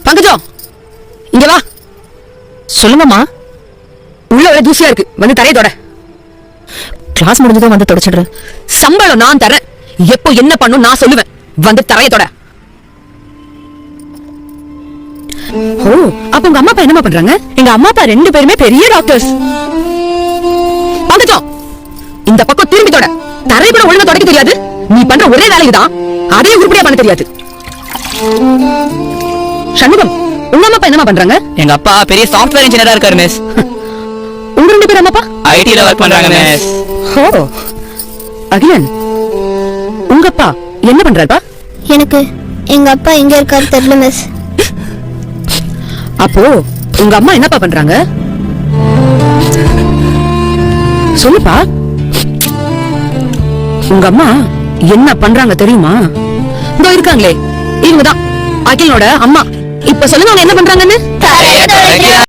பங்கஜம் இங்க வா. சொல்லுங்கம்மா. உள்ள ஒரே தூசியா இருக்கு, வந்து தரைய தொட. கிளாஸ் முடிஞ்சதும் வந்து தொடச்சிடுறேன். சம்பளம் நான் தரேன், எப்போ என்ன பண்ணும் நான் சொல்லுவேன். வந்து தரைய தொட. ஓ, அப்ப உங்க அம்மா அப்பா என்னமா பண்றாங்க? எங்க அம்மா அப்பா 2 பேருமே பெரிய டாக்டர்ஸ். பங்கஜம் இந்த பக்கம் திரும்பி தொட. தரைய கூட ஒழுங்கா தொடக்க தெரியாது. நீ பண்ற ஒரே வேலைக்குதான் அதே உருப்படியா பண்ண தெரியாது. சண்முகம், உங்க அம்மா அப்பா என்னமா பண்றாங்க? எங்க அப்பா பெரிய சாஃப்ட்வேர் இன்ஜினியரா இருக்காரு மிஸ். உங்க 2 பேர் அம்மா அப்பா ஐடில வர்க் பண்றாங்க மிஸ். ஓ, அகிலன் உங்க அப்பா என்ன பண்றாருப்பா? எனக்கு எங்க அப்பா எங்க இருக்காரு தெரியல மிஸ். அப்போ உங்க அம்மா என்னப்பா பண்றாங்க? சொல்லுப்பா. உங்க அம்மா என்ன பண்றாங்க தெரியுமா? இதோ இருக்காங்களே, இவங்கதான் அகிலனோட அம்மா. இப்ப சொல்லுங்க அவங்க என்ன பண்றாங்கன்னு.